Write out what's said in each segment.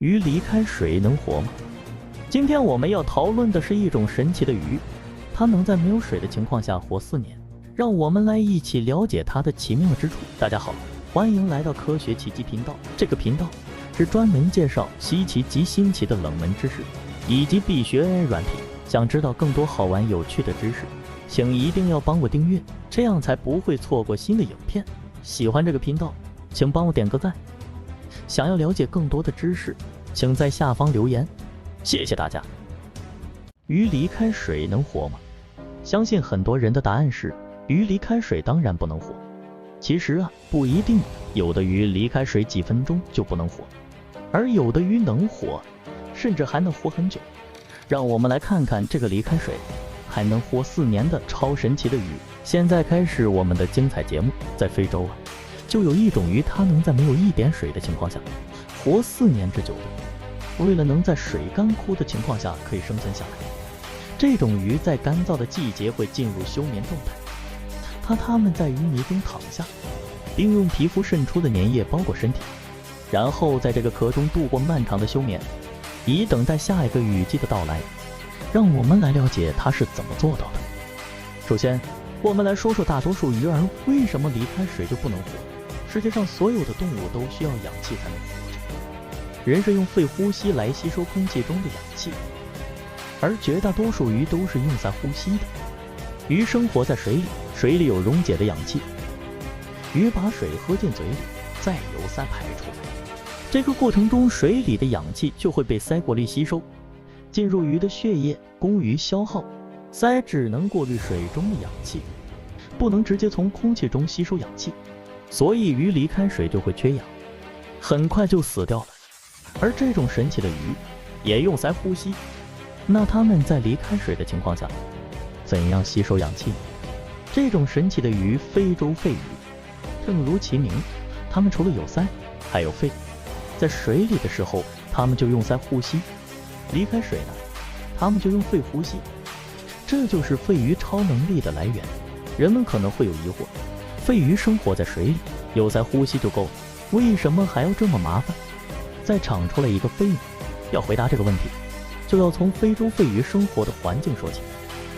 鱼离开水能活吗？今天我们要讨论的是一种神奇的鱼，它能在没有水的情况下活4年。让我们来一起了解它的奇妙之处。大家好，欢迎来到科学奇迹频道。这个频道是专门介绍稀奇及新奇的冷门知识以及必学 AI 软体。想知道更多好玩有趣的知识，请一定要帮我订阅，这样才不会错过新的影片。喜欢这个频道，请帮我点个赞。想要了解更多的知识，请在下方留言，谢谢大家。鱼离开水能活吗？相信很多人的答案是，鱼离开水当然不能活。其实不一定，有的鱼离开水几分钟就不能活，而有的鱼能活，甚至还能活很久。让我们来看看这个离开水还能活4年的超神奇的鱼。现在开始我们的精彩节目。在非洲就有一种鱼，它能在没有一点水的情况下活4年之久的。为了能在水干枯的情况下可以生存下来，这种鱼在干燥的季节会进入休眠状态。它们在淤泥中躺下，并用皮肤渗出的粘液包裹身体，然后在这个壳中度过漫长的休眠，以等待下一个雨季的到来。让我们来了解它是怎么做到的。首先，我们来说说大多数鱼儿为什么离开水就不能活。世界上所有的动物都需要氧气才能活着，人是用肺呼吸来吸收空气中的氧气，而绝大多数鱼都是用鳃呼吸的。鱼生活在水里，水里有溶解的氧气，鱼把水喝进嘴里，再由鳃排出。这个过程中，水里的氧气就会被鳃过滤吸收，进入鱼的血液，供鱼消耗。鳃只能过滤水中的氧气，不能直接从空气中吸收氧气，所以鱼离开水就会缺氧，很快就死掉了。而这种神奇的鱼也用鳃呼吸，那它们在离开水的情况下怎样吸收氧气？这种神奇的鱼非洲肺鱼，正如其名，它们除了有鳃还有肺。在水里的时候它们就用鳃呼吸，离开水呢，它们就用肺呼吸。这就是肺鱼超能力的来源。人们可能会有疑惑，肺鱼生活在水里，有鳃呼吸就够了，为什么还要这么麻烦再长出来一个肺呢？要回答这个问题，就要从非洲肺鱼生活的环境说起。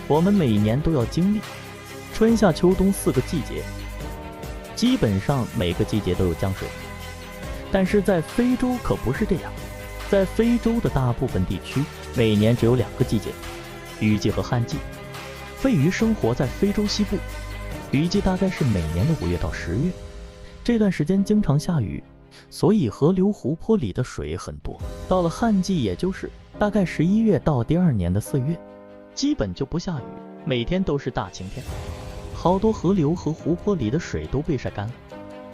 我们每年都要经历春夏秋冬4个季节，基本上每个季节都有降水，但是在非洲可不是这样。在非洲的大部分地区，每年只有2个季节，雨季和旱季。肺鱼生活在非洲西部，雨季大概是每年的5月到10月，这段时间经常下雨，所以河流湖泊里的水很多。到了旱季，也就是大概11月到第2年的4月，基本就不下雨，每天都是大晴天，好多河流和湖泊里的水都被晒干了。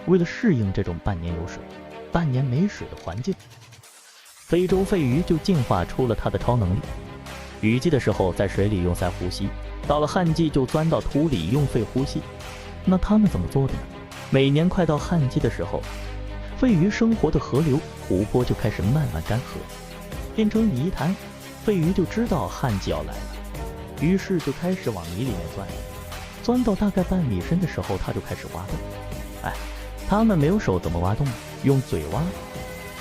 为了适应这种半年有水半年没水的环境，非洲肺鱼就进化出了它的超能力。雨季的时候在水里用鳃呼吸，到了旱季就钻到土里用肺呼吸。那它们怎么做的呢？每年快到旱季的时候，肺鱼生活的河流湖泊就开始慢慢干涸，变成泥潭。肺鱼就知道旱季要来了，于是就开始往泥里面钻到大概半米深的时候，它就开始挖洞。它们没有手怎么挖洞呢？用嘴挖。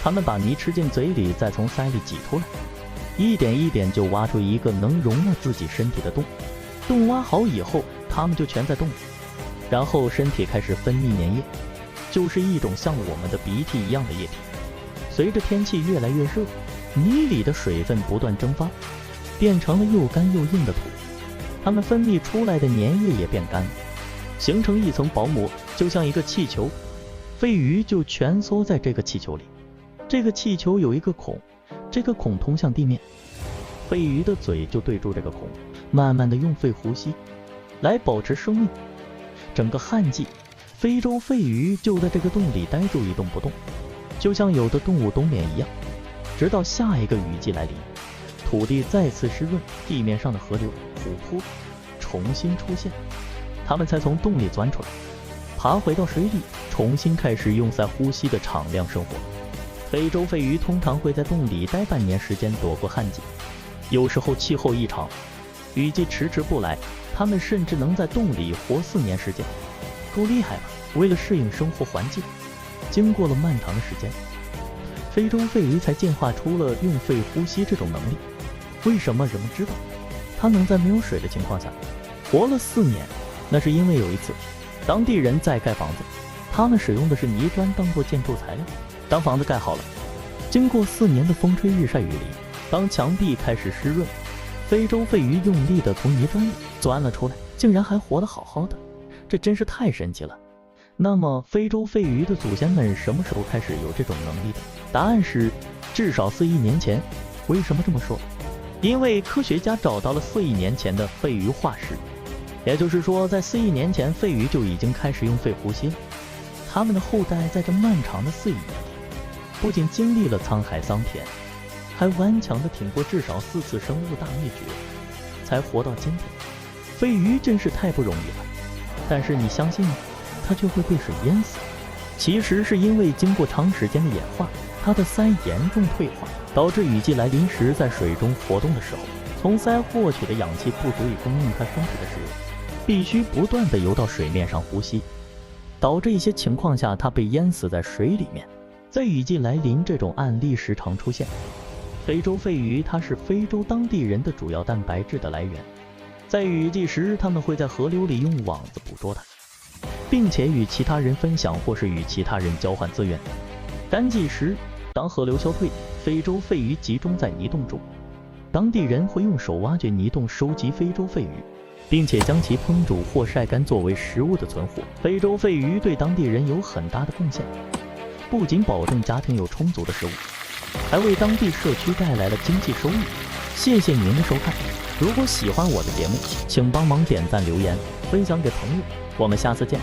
它们把泥吃进嘴里，再从鳃里挤出来，一点一点就挖出一个能容纳自己身体的洞。洞挖好以后，它们就全在洞里，然后身体开始分泌粘液，就是一种像我们的鼻涕一样的液体。随着天气越来越热，泥里的水分不断蒸发，变成了又干又硬的土。它们分泌出来的粘液也变干了，形成一层薄膜，就像一个气球。肺鱼就蜷缩在这个气球里，这个气球有一个孔，这个孔通向地面，肺鱼的嘴就对住这个孔，慢慢的用肺呼吸来保持生命。整个旱季，非洲肺鱼就在这个洞里待住一动不动，就像有的动物冬眠一样，直到下一个雨季来临，土地再次湿润，地面上的河流湖泊重新出现，它们才从洞里钻出来，爬回到水里，重新开始用鳃呼吸的敞亮生活。非洲肺鱼通常会在洞里待半年时间，躲过旱季。有时候气候异常，雨季迟迟不来，它们甚至能在洞里活4年时间，够厉害吧？为了适应生活环境，经过了漫长的时间，非洲肺鱼才进化出了用肺呼吸这种能力。为什么人们知道它能在没有水的情况下活了4年？那是因为有一次，当地人在盖房子，他们使用的是泥砖当做建筑材料。当房子盖好了，经过4年的风吹日晒雨淋，当墙壁开始湿润，非洲肺鱼用力地从泥砖里钻了出来，竟然还活得好好的，这真是太神奇了。那么非洲肺鱼的祖先们什么时候开始有这种能力的？答案是至少4亿年前。为什么这么说？因为科学家找到了4亿年前的肺鱼化石，也就是说在4亿年前肺鱼就已经开始用肺呼吸了。他们的后代在这漫长的4亿年里，不仅经历了沧海桑田，还顽强地挺过至少4次生物大灭绝，才活到今天。肺鱼真是太不容易了。但是你相信吗？它却会被水淹死。其实是因为经过长时间的演化，它的鳃严重退化，导致雨季来临时在水中活动的时候，从鳃获取的氧气不足以供应它身体的食用，必须不断地游到水面上呼吸，导致一些情况下它被淹死在水里面。在雨季来临这种案例时常出现。非洲肺鱼它是非洲当地人的主要蛋白质的来源，在雨季时他们会在河流里用网子捕捉它，并且与其他人分享或是与其他人交换资源。干季时，当河流消退，非洲肺鱼集中在泥洞中，当地人会用手挖掘泥洞收集非洲肺鱼，并且将其烹煮或晒干作为食物的存活。非洲肺鱼对当地人有很大的贡献，不仅保证家庭有充足的食物，还为当地社区带来了经济收益。谢谢您的收看，如果喜欢我的节目，请帮忙点赞、留言、分享给朋友，我们下次见。